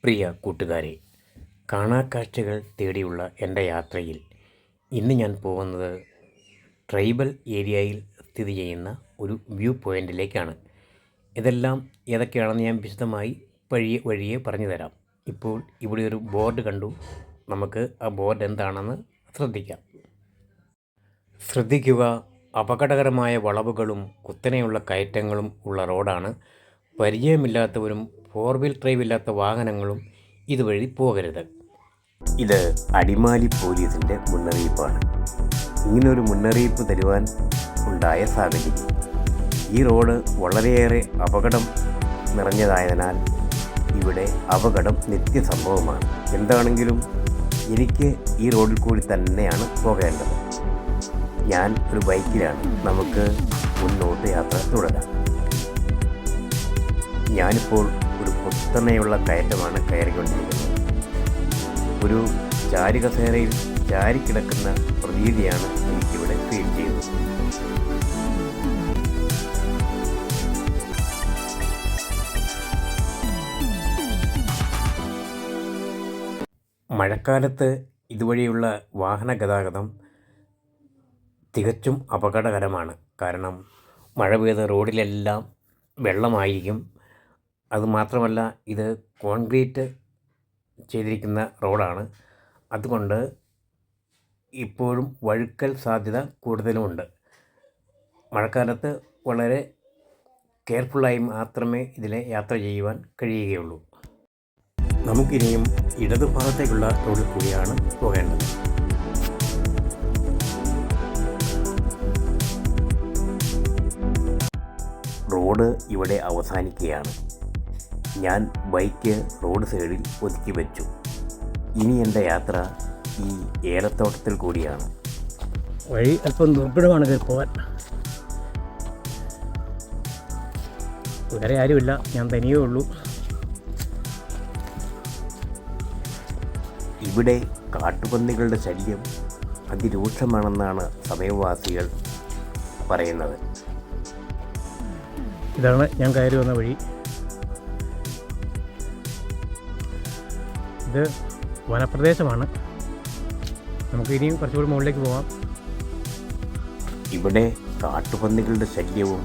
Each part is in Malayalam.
പ്രിയ കൂട്ടുകാരെ, കാണാക്കാഴ്ചകൾ തേടിയുള്ള എൻ്റെ യാത്രയിൽ ഇന്ന് ഞാൻ പോകുന്നത് ട്രൈബൽ ഏരിയയിൽ സ്ഥിതി ചെയ്യുന്ന ഒരു വ്യൂ പോയിൻറ്റിലേക്കാണ്. ഇതെല്ലാം ഏതൊക്കെയാണെന്ന് ഞാൻ വിശദമായി വഴിയെ പറഞ്ഞു തരാം. ഇപ്പോൾ ഇവിടെ ഒരു ബോർഡ് കണ്ടു. നമുക്ക് ആ ബോർഡ് എന്താണെന്ന് ശ്രദ്ധിക്കുക. അപകടകരമായ വളവുകളും കുത്തനെയുള്ള കയറ്റങ്ങളും ഉള്ള റോഡാണ്. പരിചയമില്ലാത്തവരും 4-വീൽ ഡ്രൈവ് ഇല്ലാത്ത വാഹനങ്ങളും ഇതുവഴി പോകരുത്. ഇത് അടിമാലി പോലീസിൻ്റെ മുന്നറിയിപ്പാണ്. ഇങ്ങനൊരു മുന്നറിയിപ്പ് തരുവാൻ ഉണ്ടായ സാഹചര്യം, ഈ റോഡ് വളരെയേറെ അപകടം നിറഞ്ഞതായതിനാൽ ഇവിടെ അപകടം നിത്യസംഭവമാണ്. എന്താണെങ്കിലും എനിക്ക് ഈ റോഡിൽ കൂടി തന്നെയാണ് പോകേണ്ടത്. ഞാൻ ഒരു ബൈക്കിലാണ്. നമുക്ക് മുന്നോട്ട് യാത്ര തുടരാം. ഞാനിപ്പോൾ ഒരു കുത്തനെയുള്ള കയറ്റമാണ് കയറിക്കൊണ്ടിരിക്കുന്നത്. ഒരു ചാരുകസേരയിൽ ചാരിക്കിടക്കുന്ന പ്രതീതിയാണ് എനിക്കിവിടെ ഫീൽ ചെയ്യുന്നത്. മഴക്കാലത്ത് ഇതുവഴിയുള്ള വാഹന ഗതാഗതം തികച്ചും അപകടകരമാണ്. കാരണം മഴ പെയ്ത റോഡിലെല്ലാം വെള്ളമായിരിക്കും. അതുമാത്രമല്ല, ഇത് കോൺക്രീറ്റ് ചെയ്തിരിക്കുന്ന റോഡാണ്. അതുകൊണ്ട് ഇപ്പോഴും വഴുക്കൽ സാധ്യത കൂടുതലുമുണ്ട്. മഴക്കാലത്ത് വളരെ കെയർഫുള്ളായി മാത്രമേ ഇതിലെ യാത്ര ചെയ്യുവാൻ കഴിയുകയുള്ളൂ. നമുക്കിനിയും ഇടതുഭാഗത്തേക്കുള്ള റോഡിൽ കൂടിയാണ് പോകേണ്ടത്. റോഡ് ഇവിടെ അവസാനിക്കുകയാണ്. ഞാൻ ബൈക്ക് റോഡ് സൈഡിൽ ഒതുക്കി വെച്ചു. ഇനി എൻ്റെ യാത്ര ഈ ഏലത്തോട്ടത്തിൽ കൂടിയാണ്. വഴി അല്പം ദുർഘടമാണ് പോകാൻ. വേറെ ആരുമില്ല, ഞാൻ തനിയേ ഉള്ളൂ. ഇവിടെ കാട്ടുപന്നികളുടെ ശല്യം അതിരൂക്ഷമാണെന്നാണ് സമീപവാസികൾ പറയുന്നത്. ഇതാണ് ഞാൻ കയറി വന്ന വഴി. ഇത് വനപ്രദേശമാണ്. നമുക്ക് ഇനിയും കുറച്ചുകൂടി മുകളിലേക്ക് പോകാം. ഇവിടെ കാട്ടുപന്നികളുടെ ശല്യവും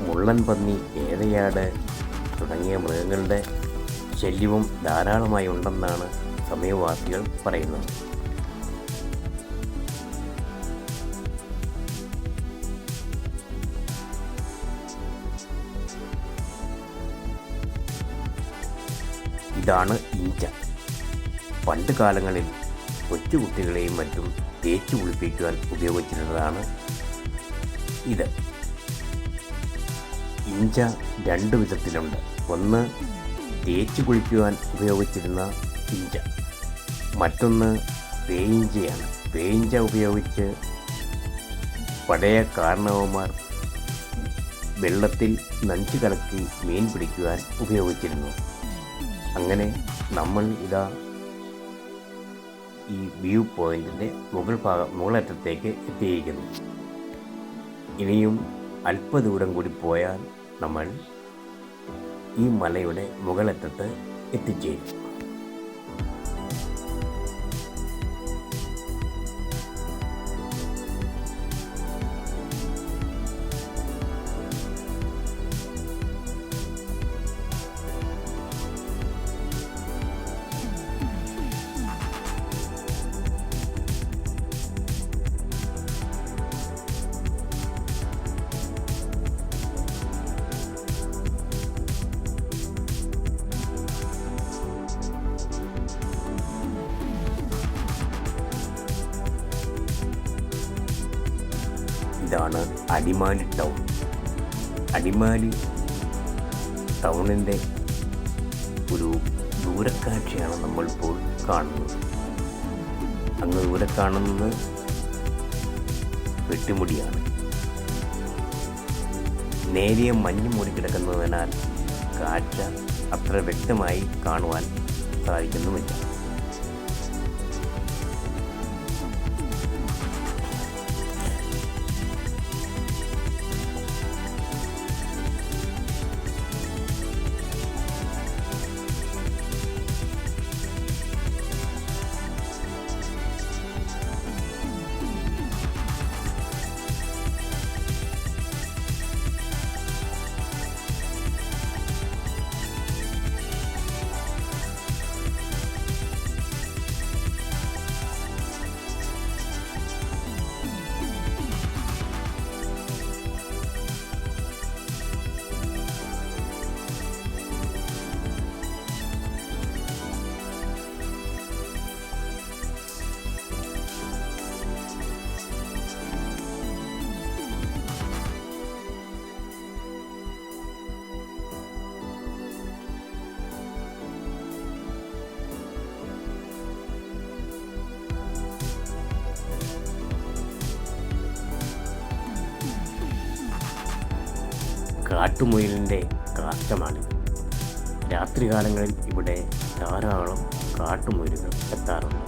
മുള്ളൻ പന്നി, ഏതയാട് തുടങ്ങിയ മൃഗങ്ങളുടെ ശല്യവും ധാരാളമായി ഉണ്ടെന്നാണ് സമീപവാസികൾ പറയുന്നത്. ഇതാണ് ഇഞ്ച. പണ്ട് കാലങ്ങളിൽ കൊച്ചുകുട്ടികളെയും മറ്റും തേച്ചു കുളിപ്പിക്കുവാൻ ഉപയോഗിച്ചിരുന്നതാണ് ഇത്. ഇഞ്ച 2 വിധത്തിലുണ്ട്. ഒന്ന് തേച്ചു കുളിക്കുവാൻ ഉപയോഗിച്ചിരുന്ന ഇഞ്ച, മറ്റൊന്ന് പേയിഞ്ചയാണ്. പേയിഞ്ച ഉപയോഗിച്ച് പഴയ കാരണവന്മാർ വെള്ളത്തിൽ നഞ്ചു കലക്കി മീൻ പിടിക്കുവാൻ ഉപയോഗിച്ചിരുന്നു. അങ്ങനെ നമ്മൾ ഇതാ ഈ വ്യൂ പോയിൻറ്റിൻ്റെ മുകളറ്റത്തേക്ക് എത്തിയിരിക്കുന്നു. ഇനിയും അല്പദൂരം കൂടി പോയാൽ നമ്മൾ ഈ മലയുടെ മുകളറ്റത്ത് എത്തിച്ചേരും. ഇതാണ് അടിമാലി ടൗൺ. അടിമാലി ടൗണിൻ്റെ ഒരു ദൂരക്കാഴ്ചയാണ് നമ്മളിപ്പോൾ കാണുന്നത്. അങ്ങ് ദൂരെ കാണുന്നത് വെട്ടിമുടിയാണ്. നേരിയ മഞ്ഞ് മൂടിക്കിടക്കുന്നതിനാൽ കാഴ്ച അത്ര വ്യക്തമായി കാണുവാൻ സാധിക്കുന്നുമില്ല. കാട്ടുമുയലിൻ്റെ കാഷ്ടമാണിത്. രാത്രികാലങ്ങളിൽ ഇവിടെ ധാരാളം കാട്ടുമുയലുകൾ എത്താറുണ്ട്.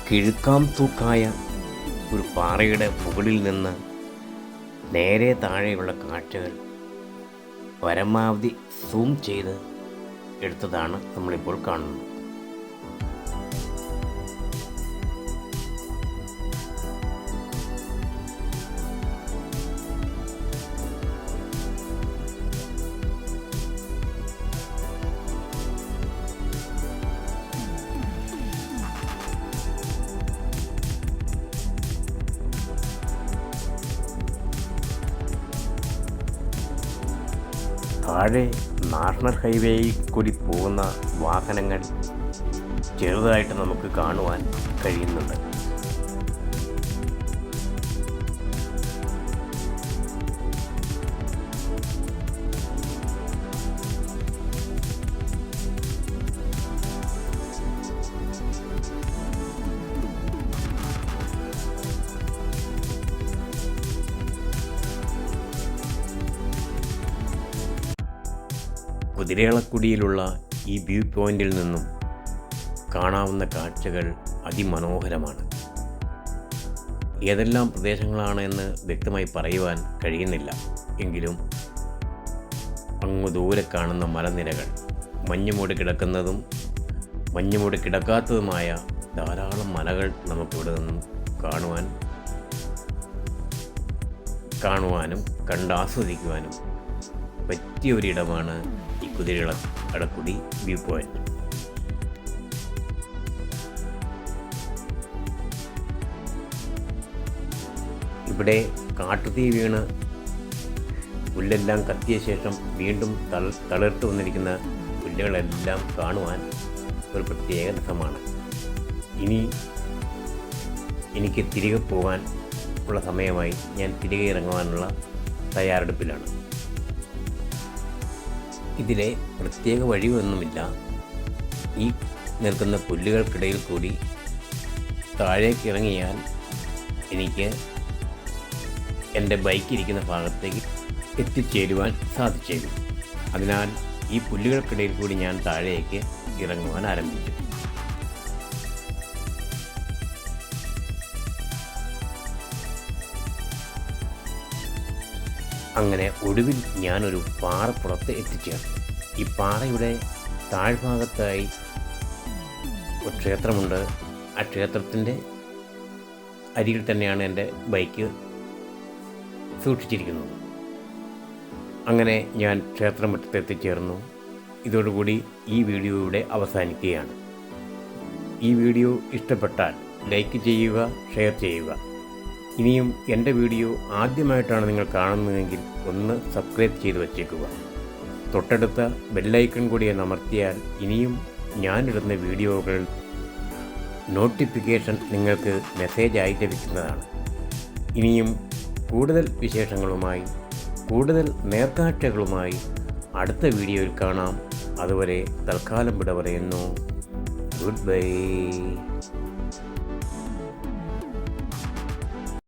കിഴുക്കാം തൂക്കായ ഒരു പാറയുടെ മുകളിൽ നിന്ന് നേരെ താഴെയുള്ള കാഴ്ചകൾ പരമാവധി സൂം ചെയ്ത് എടുത്തതാണ് നമ്മളിപ്പോൾ കാണുന്നത്. താഴെ നാഷണൽ ഹൈവേയിൽ കൂടി പോകുന്ന വാഹനങ്ങൾ ചെറുതായിട്ട് നമുക്ക് കാണുവാൻ കഴിയുന്നുണ്ട്. കുതിരകളക്കുടിയിലുള്ള ഈ വ്യൂ പോയിന്റിൽ നിന്നും കാണാവുന്ന കാഴ്ചകൾ അതിമനോഹരമാണ്. ഏതെല്ലാം പ്രദേശങ്ങളാണ് എന്ന് വ്യക്തമായി പറയുവാൻ കഴിയുന്നില്ല. എങ്കിലും അങ്ങ് ദൂരെ കാണുന്ന മലനിരകൾ, മഞ്ഞുമൂടി കിടക്കുന്നതും മഞ്ഞുമൂടി കിടക്കാത്തതുമായ ധാരാളം മലകൾ നമുക്കിവിടെ നിന്നും കാണുവാനും കണ്ടാസ്വദിക്കുവാനും പറ്റിയ ഒരിടമാണ് ഈ കുതിരകളക്കുടി വ്യൂ പോയിന്റ്. ഇവിടെ കാട്ടുതീ വീണ് പുല്ലെല്ലാം കത്തിയ ശേഷം വീണ്ടും തളിർത്ത് വന്നിരിക്കുന്ന പുല്ലുകളെല്ലാം കാണുവാൻ ഒരു പ്രത്യേക രസമാണ്. ഇനി എനിക്ക് തിരികെ പോകാൻ ഉള്ള സമയമായി. ഞാൻ തിരികെ ഇറങ്ങുവാനുള്ള തയ്യാറെടുപ്പിലാണ്. ഇതിലെ പ്രത്യേക വഴിയൊന്നുമില്ല. ഈ നിൽക്കുന്ന പുല്ലുകൾക്കിടയിൽ കൂടി താഴേക്ക് ഇറങ്ങിയാൽ എനിക്ക് എൻ്റെ ബൈക്കിരിക്കുന്ന ഭാഗത്തേക്ക് എത്തിച്ചേരുവാൻ സാധിച്ചേക്കും. അതിനാൽ ഈ പുല്ലുകൾക്കിടയിൽ കൂടി ഞാൻ താഴേക്ക് ഇറങ്ങുവാൻ ആരംഭിച്ചു. അങ്ങനെ ഒടുവിൽ ഞാനൊരു പാറപ്പുറത്ത് എത്തിച്ചേർന്നു. ഈ പാറയുടെ താഴ്ഭാഗത്തായി ഒരു ക്ഷേത്രമുണ്ട്. ആ ക്ഷേത്രത്തിൻ്റെ അരികിൽ തന്നെയാണ് എൻ്റെ ബൈക്ക് സൂക്ഷിച്ചിരിക്കുന്നത്. അങ്ങനെ ഞാൻ ക്ഷേത്രമുറ്റത്ത് എത്തിച്ചേർന്നു. ഇതോടുകൂടി ഈ വീഡിയോ ഇവിടെ അവസാനിക്കുകയാണ്. ഈ വീഡിയോ ഇഷ്ടപ്പെട്ടാൽ ലൈക്ക് ചെയ്യുക, ഷെയർ ചെയ്യുക. ഇനിയും എൻ്റെ വീഡിയോ ആദ്യമായിട്ടാണ് നിങ്ങൾ കാണുന്നതെങ്കിൽ ഒന്ന് സബ്സ്ക്രൈബ് ചെയ്ത് വച്ചേക്കുക. തൊട്ടടുത്ത ബെല്ലൈക്കൺ കൂടി അമർത്തിയാൽ ഇനിയും ഞാനിടുന്ന വീഡിയോകൾ നോട്ടിഫിക്കേഷൻ നിങ്ങൾക്ക് മെസ്സേജായി ലഭിക്കുന്നതാണ്. ഇനിയും കൂടുതൽ വിശേഷങ്ങളുമായി, കൂടുതൽ നേർക്കാഴ്ചകളുമായി അടുത്ത വീഡിയോയിൽ കാണാം. അതുവരെ തൽക്കാലം വിട പറയുന്നു. Good bye.